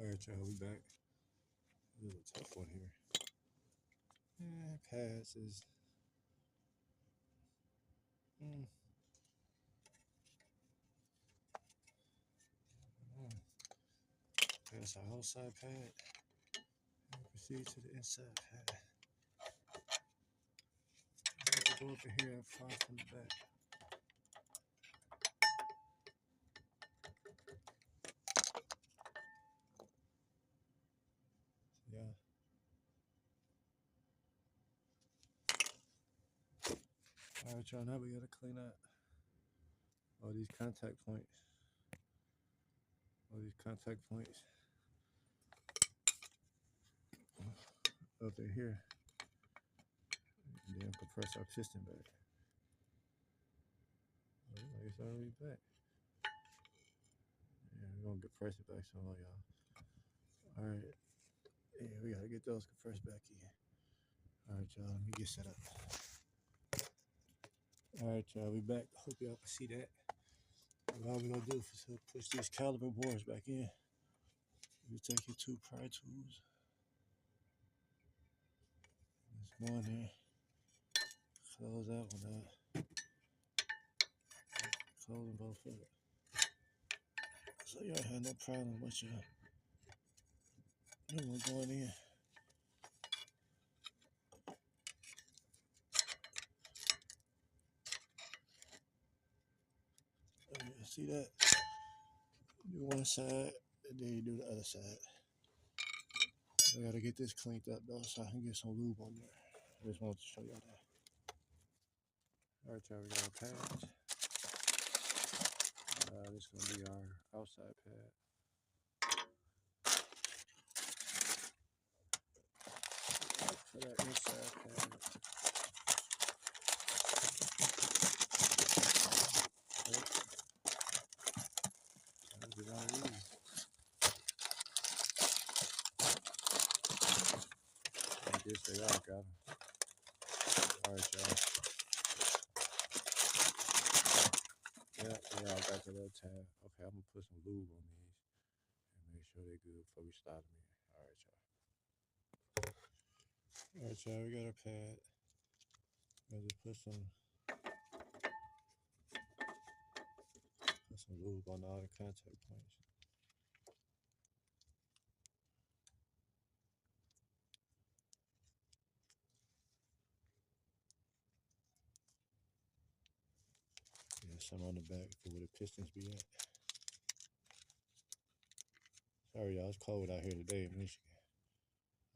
Alright, y'all, we back. This is a tough one here. Pads is. Pass our outside pad. And proceed to the inside pad. Go up in here and far from the back. Yeah. Alright, y'all, now we gotta clean up all these contact points. All these contact points up in here. And then compress our piston back. Oh, it's already back. Yeah, we're gonna compress it back some more, y'all. Alright. Yeah, we gotta get those compressed back in. Alright, y'all, let me get set up. Alright, y'all, we back. Hope y'all can see that. All we're gonna do is push these caliper boards back in. You take your two pry tools. There's one there. Close that one out. Close them both up. So y'all have no problem with your new one going in. See that? Do one side, and then you do the other side. I gotta get this cleaned up though, so I can get some lube on there. I just wanted to show y'all that. Alright, y'all, we got our pads. This is gonna be our outside pad. For that inside pad. Get all these. I guess they all got them. Alright, y'all. Yeah, they all got the little tab. Okay, I'm gonna put some lube on these and make sure they're good before we start them in. Alright, y'all. Alright, y'all, we got our pad. I'll just put some lube on all the contact points. Yeah, some on the back for where the pistons be at. Sorry, y'all, it's cold out here today in Michigan.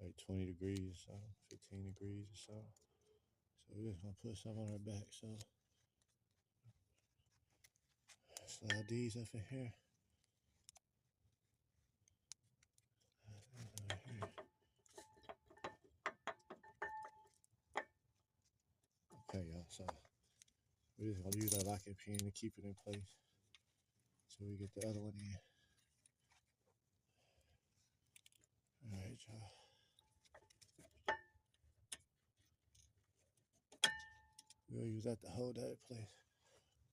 Like 20 degrees or so, 15 degrees or so. So we're just gonna put some on our back. So slide these up in here. Okay, y'all, so we're just gonna use our locking pin to keep it in place so we get the other one in. Alright, y'all. We'll use that to hold that in place.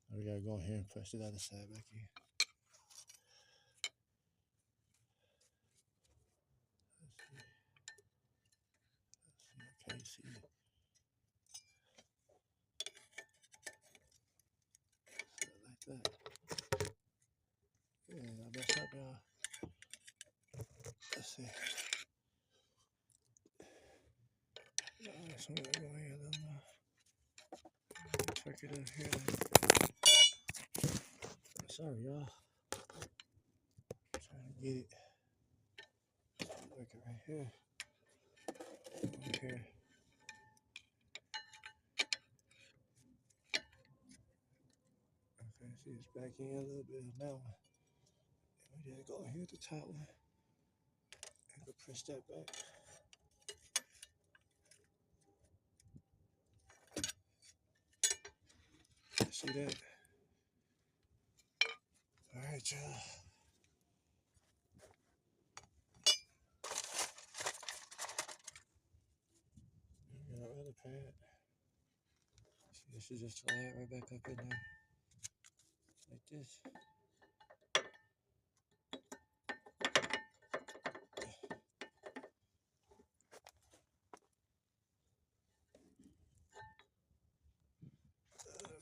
Now we gotta go in here and push the other side back in. Let's see. I can't see it. Like that. Yeah, I messed up, y'all. Let's see. Alright, so we're going here a little more. Check it out here. Sorry, y'all. Trying to get it. Work it right here. Over here. Okay, see it's back in a little bit on that one. And we just go here at the top one. And go press that back. See that? Alright, y'all. We got our other pad. See, this should just slide right back up in there. Like this.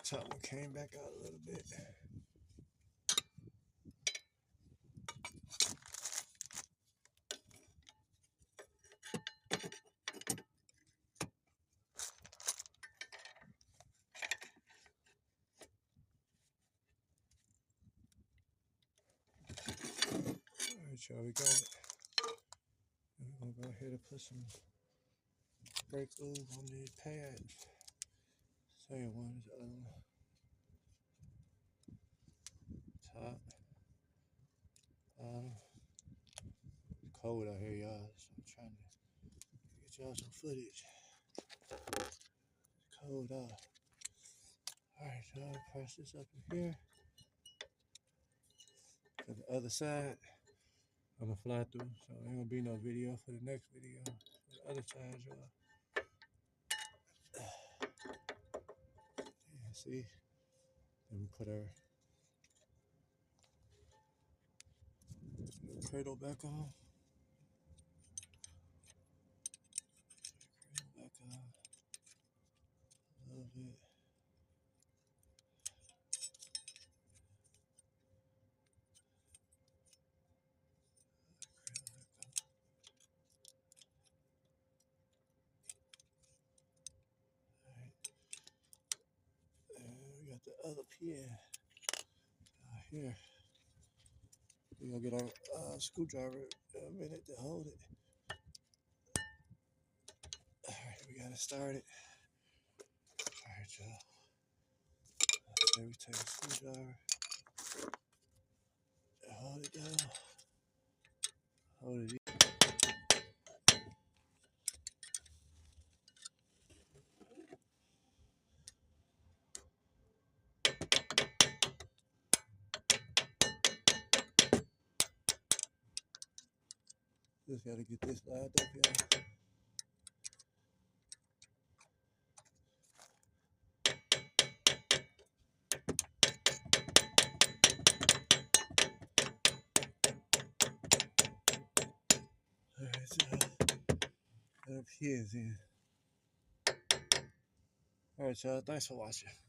top one came back out a little bit. Alright, y'all, we got it. We're gonna go ahead and put some brake lube on the pads. Same one as the other one. Top. It's cold out here, y'all, so I'm trying to get y'all some footage. It's cold out. Alright, y'all, press this up in here. To the other side, I'm gonna fly through, so there ain't gonna be no video for the next video. For the other side, y'all. Yeah, see? Then we put our cradle back on. Cradle back on. A little bit. We got the other pin here. We gotta get our screwdriver a minute to hold it. Alright, we gotta start it. Alright, y'all. Then we take a screwdriver. Hold it down. Hold it in. Just gotta get this lined up, y'all. Alright, y'all. That up here is in. Alright, y'all. Thanks for watching.